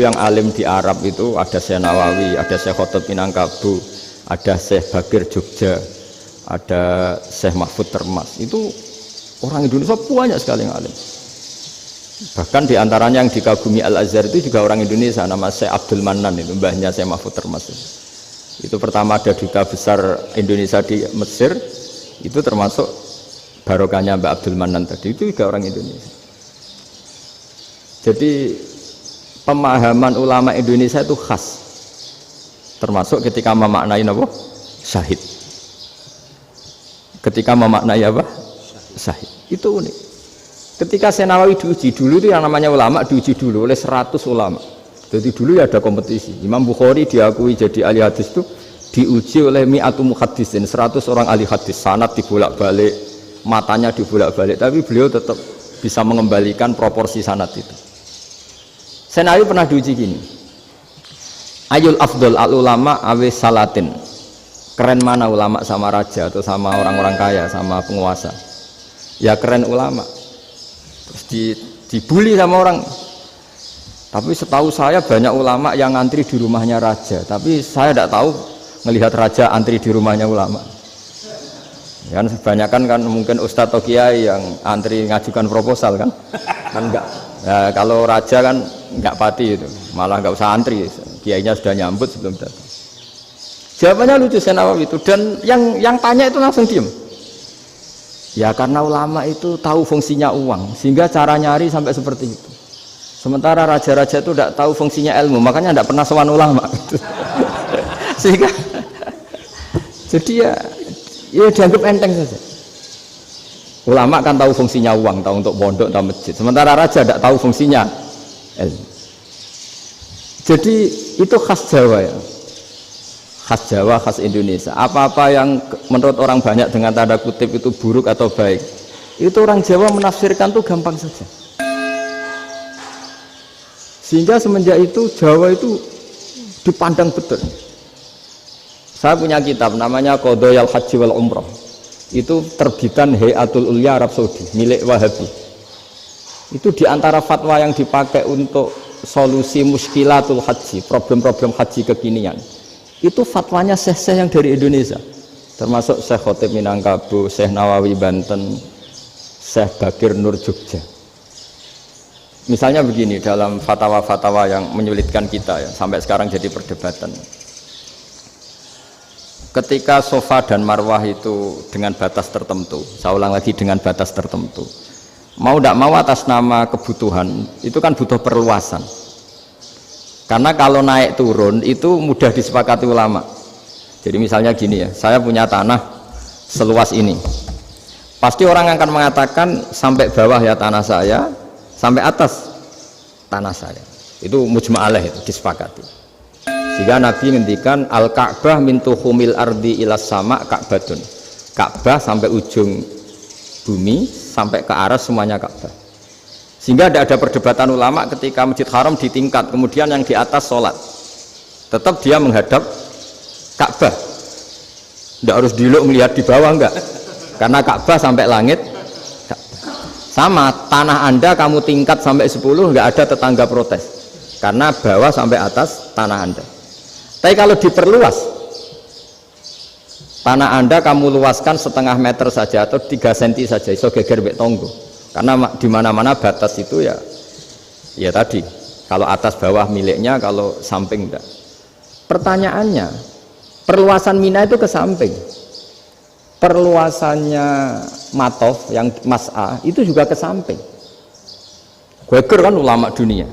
yang alim di Arab itu ada Syekh Nawawi, ada Syekh Khotib Minangkabau, ada Syekh Bakir Jogja, ada Syekh Mahfud Termas. Itu orang Indonesia banyak sekali yang alim. Bahkan diantaranya yang dikagumi Al-Azhar itu juga orang Indonesia, nama Syekh Abdul Manan, itu mbahnya Syekh Mahfud Termas. Itu pertama ada duta besar Indonesia di Mesir, itu termasuk barokahnya Mbak Abdul Manan tadi, itu juga orang Indonesia. Jadi pemahaman ulama Indonesia itu khas, termasuk ketika memaknai apa? Syahid. Ketika memaknai apa? Syahid. Itu unik. Ketika Syekh Nawawi diuji dulu itu yang namanya ulama diuji dulu oleh 100 ulama. Jadi dulu ya ada kompetisi. Imam Bukhari diakui jadi ahli hadis itu diuji oleh mi'atu muhaddisin, 100 orang ahli hadis, sanad dibolak-balik, matanya dibolak-balik, tapi beliau tetap bisa mengembalikan proporsi sanad itu. Syekh Nawawi pernah diuji gini. Ayul afdol al ulama awe salatin. Keren mana ulama sama raja atau sama orang-orang kaya, sama penguasa? Ya keren ulama. Terus dibully sama orang. Tapi setahu saya banyak ulama yang antri di rumahnya raja, tapi saya tidak tahu melihat raja antri di rumahnya ulama. Kan kebanyakan kan mungkin ustadz atau kiai yang antri ngajukan proposal kan enggak. Nah, kalau raja kan enggak pati itu, malah enggak usah antri, kiainya sudah nyambut sebelum datang. Jawabannya lucu Syekh Nawawi itu, dan yang tanya itu langsung diem. Ya karena ulama itu tahu fungsinya uang, sehingga cara nyari sampai seperti itu. Sementara raja-raja itu tidak tahu fungsinya ilmu, makanya tidak pernah sowan ulama. Sehingga jadi ya dianggap enteng saja. Ulama kan tahu fungsinya uang, tahu untuk pondok, tahu masjid. Sementara raja tidak tahu fungsinya ilmu. Jadi itu khas Jawa ya. Khas Jawa, khas Indonesia. Apa-apa yang menurut orang banyak dengan tanda kutip itu buruk atau baik, itu orang Jawa menafsirkan tuh gampang saja. Sehingga semenjak itu Jawa itu dipandang betul. Saya punya kitab namanya Qadhayal Haji wal Umrah. Itu terbitan Hayatul Ulya Arab Saudi, milik Wahabi. Itu diantara fatwa yang dipakai untuk solusi muskilatul haji, problem-problem haji kekinian. Itu fatwanya syekh-syekh yang dari Indonesia. Termasuk Syekh Khotib Minangkabau, Syekh Nawawi Banten, Syekh Bakir Nur Jogja. Misalnya begini, dalam fatwa-fatwa yang menyulitkan kita ya, sampai sekarang jadi perdebatan. Ketika sofa dan marwah itu dengan batas tertentu, saya ulang lagi dengan batas tertentu, mau tidak mau atas nama kebutuhan, itu kan butuh perluasan. Karena kalau naik turun itu mudah disepakati ulama. Jadi misalnya gini ya, saya punya tanah seluas ini, pasti orang akan mengatakan sampai bawah ya tanah saya, sampai atas tanah saya. Itu mujma' alaih, itu disepakati. Jika Nabi ngendikan al-Ka'bah min tuhumil ardi ilas sama Ka'batun. Ka'bah sampai ujung bumi, sampai ke aras semuanya Ka'bah. Sehingga tidak ada perdebatan ulama ketika Masjid Haram ditingkat, kemudian yang di atas sholat. Tetap dia menghadap Ka'bah. Tidak harus diluk melihat di bawah, enggak. Karena Ka'bah sampai langit. Sama, tanah Anda kamu tingkat sampai 10, enggak ada tetangga protes. Karena bawah sampai atas tanah Anda. Tapi kalau diperluas, tanah Anda kamu luaskan setengah meter saja atau 3 cm saja, iso geger mbek tonggo. Karena di mana-mana batas itu ya tadi, kalau atas bawah miliknya, kalau samping enggak. Pertanyaannya, perluasan Mina itu ke samping. Perluasannya Matof yang Mas'a itu juga ke samping. Geger kan ulama dunia.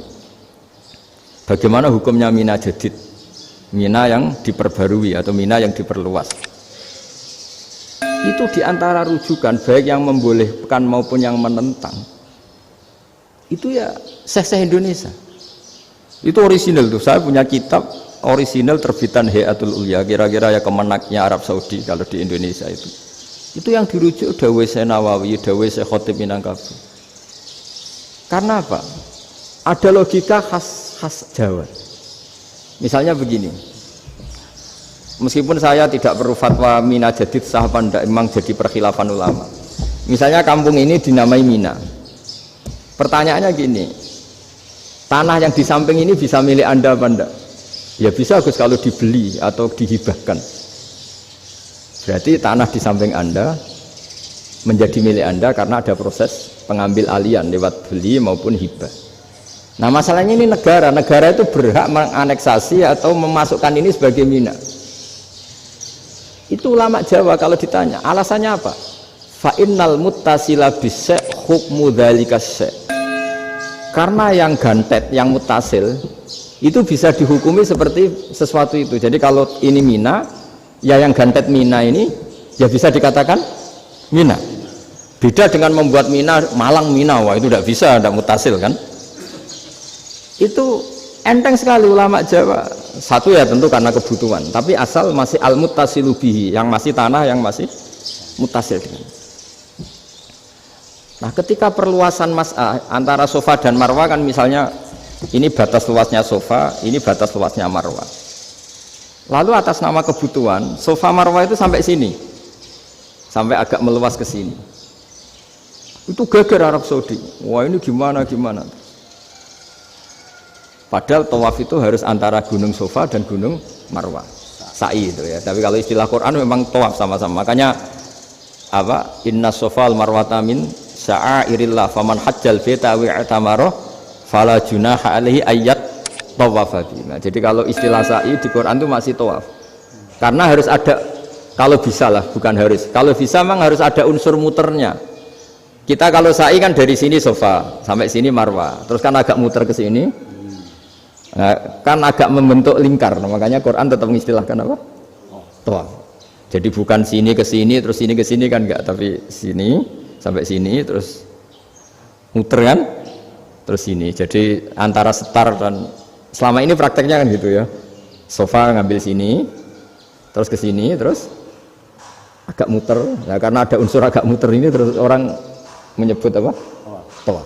Bagaimana hukumnya Mina Jadid? Mina yang diperbarui atau Mina yang diperluas. Itu diantara rujukan baik yang membolehkan maupun yang menentang. Itu ya syekh-syekh Indonesia. Itu orisinal tuh. Saya punya kitab orisinal terbitan Hayatul Ulya, kira-kira ya kemenaknya Arab Saudi kalau di Indonesia itu. Itu yang dirujuk dawuh Syekh Nawawi, dawuh Syekh Khotib Minangkabau. Karena apa? Ada logika khas Jawa. Misalnya begini, meskipun saya tidak perlu fatwa Mina Jadid sah apa enggak, memang jadi perkhilafan ulama. Misalnya kampung ini dinamai Mina. Pertanyaannya gini, tanah yang di samping ini bisa milik Anda apa enggak? Ya bisa Gus kalau dibeli atau dihibahkan. Berarti tanah di samping Anda menjadi milik Anda karena ada proses pengambil alian lewat beli maupun hibah. Nah masalahnya ini negara itu berhak menganeksasi atau memasukkan ini sebagai mina. Itu ulama Jawa kalau ditanya alasannya apa? Fa innal muttasila bis hukmu dzalika syai'. Karena yang gantet, yang mutasil itu bisa dihukumi seperti sesuatu itu. Jadi kalau ini mina, ya yang gantet mina ini ya bisa dikatakan mina. Beda dengan membuat mina malang mina, wah itu tidak bisa, tidak mutasil kan? Itu enteng sekali ulama Jawa. Satu ya tentu karena kebutuhan, tapi asal masih al-muttasilu bihi, yang masih tanah yang masih mutasil dengan. Nah, ketika perluasan mas'ah antara sofa dan marwah kan misalnya ini batas luasnya sofa, ini batas luasnya marwah. Lalu atas nama kebutuhan, sofa marwah itu sampai sini. Sampai agak meluas ke sini. Itu geger Arab Saudi. Wah, ini gimana? Padahal tawaf itu harus antara gunung Sofa dan gunung Marwah, sa'i itu ya. Tapi kalau istilah Quran memang tawaf sama-sama. Makanya apa? Inna Sofa al-Marwata min sya'airillah faman hajjal baita wa i'tamara fala junaha alaihi ayyat tawafa bihima. Jadi kalau istilah sa'i di Quran itu masih tawaf. Karena harus ada, kalau bisa lah, bukan harus. Kalau bisa memang harus ada unsur muternya. Kita kalau sa'i kan dari sini Sofa sampai sini Marwah, terus kan agak muter ke sini. Nah, kan agak membentuk lingkar, makanya Quran tetap mengistilahkan apa? Tawaf. Jadi bukan sini ke sini terus sini ke sini kan enggak, tapi sini sampai sini terus muter kan, terus sini. Jadi antara setar dan selama ini prakteknya kan gitu ya. Sofa ngambil sini, terus ke sini, terus agak muter. Nah, karena ada unsur agak muter ini terus orang menyebut apa? Tawaf.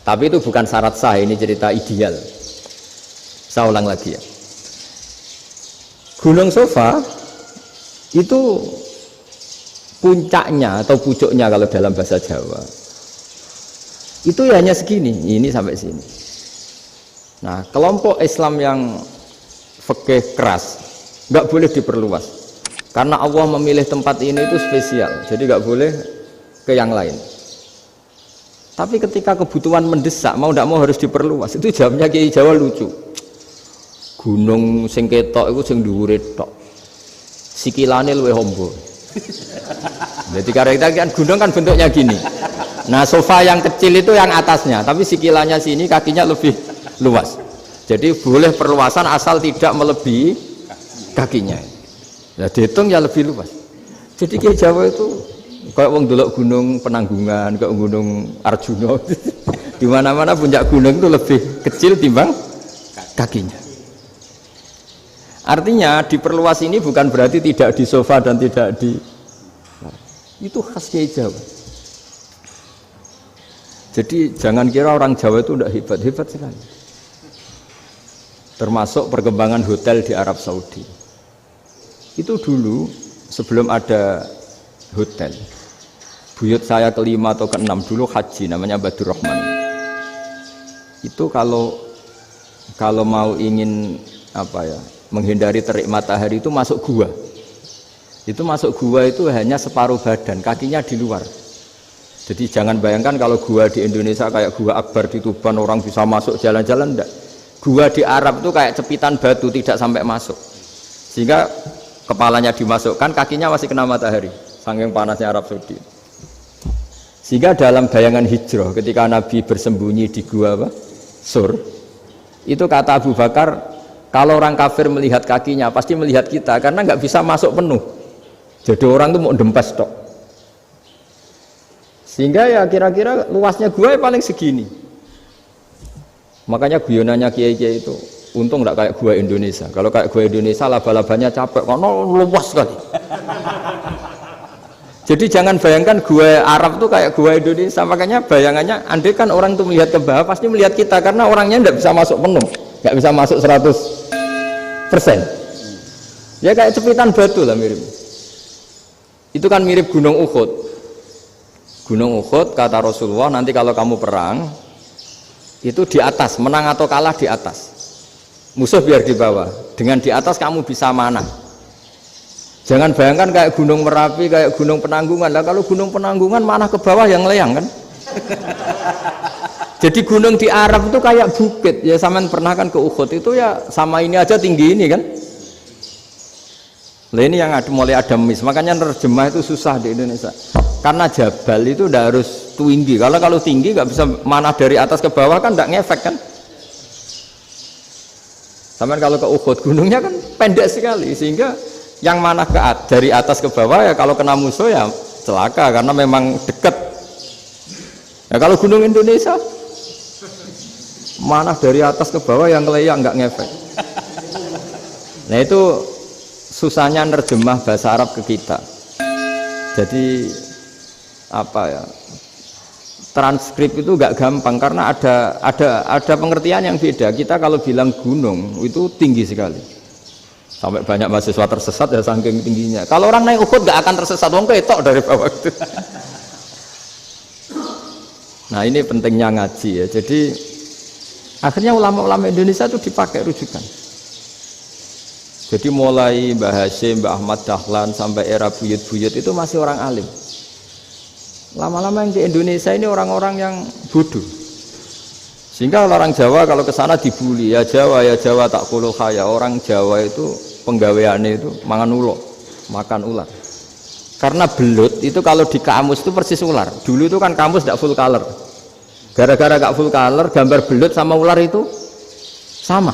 Tapi itu bukan syarat sah, ini cerita ideal. Saya ulang lagi ya. Gunung Sofa itu puncaknya atau pucuknya kalau dalam bahasa Jawa itu ya hanya segini, ini sampai sini. Nah, kelompok Islam yang fikih keras nggak boleh diperluas karena Allah memilih tempat ini itu spesial, jadi nggak boleh ke yang lain. Tapi ketika kebutuhan mendesak, mau tidak mau harus diperluas. Itu jawabnya Kiai Jawa lucu. Gunung sing ketok iku sing dhuwure tok. Sikilane luwih ombo. Jadi karena kan gunung kan bentuknya gini. Nah, sofa yang kecil itu yang atasnya, tapi sikilannya sini kakinya lebih luas. Jadi boleh perluasan asal tidak melebihi kakinya. Ya dihitung ya lebih luas. Jadi Kiai Jawa itu kayak wong delok gunung Penanggungan, kayak gunung Arjuna. Di mana-mana puncak gunung itu lebih kecil timbang kakinya. Artinya diperluas ini bukan berarti tidak di sofa dan tidak di, itu khas Kiai Jawa. Jadi jangan kira orang Jawa itu tidak hebat sekali. Termasuk perkembangan hotel di Arab Saudi. Itu dulu sebelum ada hotel, buyut saya kelima atau keenam dulu haji, namanya Badur Rahman. Itu kalau mau ingin apa ya, menghindari terik matahari itu masuk gua. Itu masuk gua itu hanya separuh badan, kakinya di luar. Jadi jangan bayangkan kalau gua di Indonesia kayak gua Akbar di Tuban orang bisa masuk jalan-jalan, enggak. Gua di Arab itu kayak cepitan batu, tidak sampai masuk. Sehingga kepalanya dimasukkan, kakinya masih kena matahari, saking panasnya Arab Saudi. Sehingga dalam bayangan hijrah ketika Nabi bersembunyi di gua apa? Sur. Itu kata Abu Bakar, kalau orang kafir melihat kakinya pasti melihat kita karena nggak bisa masuk penuh. Jadi orang itu mau dempes tok. Sehingga ya kira-kira luasnya gua ya paling segini. Makanya guyonannya kiai-kiai itu untung nggak kayak gua Indonesia. Kalau kayak gua Indonesia laba-labanya capek karena luas sekali. Jadi jangan bayangkan gua Arab tuh kayak gua Indonesia. Makanya bayangannya andai kan orang itu melihat ke bawah pasti melihat kita karena orangnya nggak bisa masuk penuh, nggak bisa masuk 100%. Ya kayak cepitan batu lah mirip. Itu kan mirip Gunung Uhud. Gunung Uhud kata Rasulullah, nanti kalau kamu perang itu di atas, menang atau kalah di atas. Musuh biar di bawah. Dengan di atas kamu bisa manah. Jangan bayangkan kayak Gunung Merapi, kayak Gunung Penanggungan. Lah kalau Gunung Penanggungan manah ke bawah yang leyang kan? Jadi gunung di Arab itu kayak bukit. Ya sampean pernah kan ke Uhud itu ya sama ini aja tinggi ini kan? Lah ini yang mulai ada mis. Makanya nerjemah itu susah di Indonesia. Karena jabal itu udah harus tinggi. Kalau tinggi nggak bisa manah dari atas ke bawah kan nggak ngefek kan? Sampean kalau ke Uhud gunungnya kan pendek sekali sehingga yang manah dari atas ke bawah ya kalau kena musuh ya celaka karena memang dekat. Ya kalau gunung Indonesia manah dari atas ke bawah yang leyang nggak ngefek. Nah itu susahnya nerjemah bahasa Arab ke kita. Jadi apa ya? Transkrip itu nggak gampang karena ada pengertian yang beda. Kita kalau bilang gunung itu tinggi sekali. Sampai banyak mahasiswa tersesat ya saking tingginya. Kalau orang naik Uhud nggak akan tersesat, wong ketok dari bawah itu. Nah ini pentingnya ngaji ya. Jadi akhirnya ulama-ulama Indonesia itu dipakai rujukan. Jadi mulai Mbah Hasyim, Mbah Ahmad Dahlan sampai era buyut-buyut itu masih orang alim. Lama-lama yang di Indonesia ini orang-orang yang bodoh. Sehingga orang Jawa kalau ke sana dibully, ya Jawa tak kuluh kaya. Orang Jawa itu penggaweannya itu mangan ulo, makan ular. Karena belut itu kalau di kamus itu persis ular. Dulu itu kan kamus tidak full color. Gara-gara gak full color, gambar belut sama ular itu sama.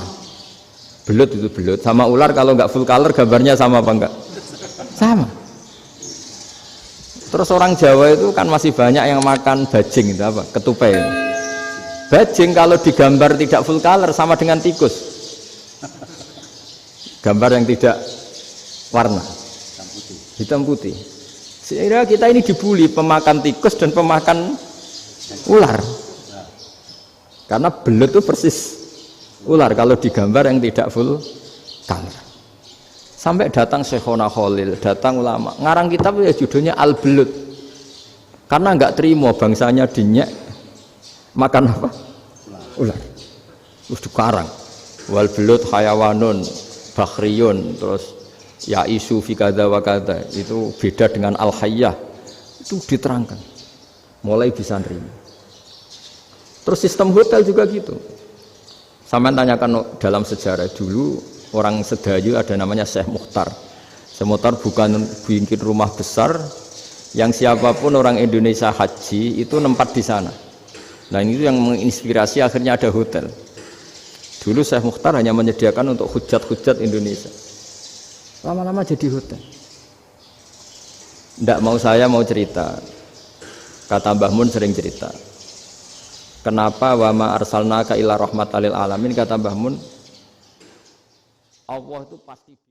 Belut itu belut sama ular kalau nggak full color gambarnya sama apa enggak? Sama. Terus orang Jawa itu kan masih banyak yang makan bajing itu apa? Ketupai. Bajing kalau digambar tidak full color sama dengan tikus. Gambar yang tidak warna. Hitam putih. Sehingga kita ini dibully pemakan tikus dan pemakan ular. Karena belut itu persis ular kalau digambar yang tidak full color. Sampai datang Syekhona Khalil, datang ulama ngarang kitab ya judulnya Al-Belut karena nggak terima bangsanya dinyek makan apa? Ular. Terus dikarang wal belut hayawanun bakhriyun, terus ya isu fi kadza wa kadza, itu beda dengan al-hayyah, itu diterangkan mulai bisa nerima. Terus sistem hotel juga gitu. Sampai tanyakan dalam sejarah dulu orang Sedayu ada namanya Syekh Mukhtar. Syekh Mukhtar bukan bikin rumah besar yang siapapun orang Indonesia haji itu nempat di sana. Nah ini yang menginspirasi akhirnya ada hotel. Dulu Syekh Mukhtar hanya menyediakan untuk hujat-hujat Indonesia. Lama-lama jadi hotel. Nggak mau saya mau cerita. Kata Mbah Mun sering cerita. Kenapa wa ma arsalnaka illa rahmatal lil alamin, kata Mbah Mun, Allah itu pasti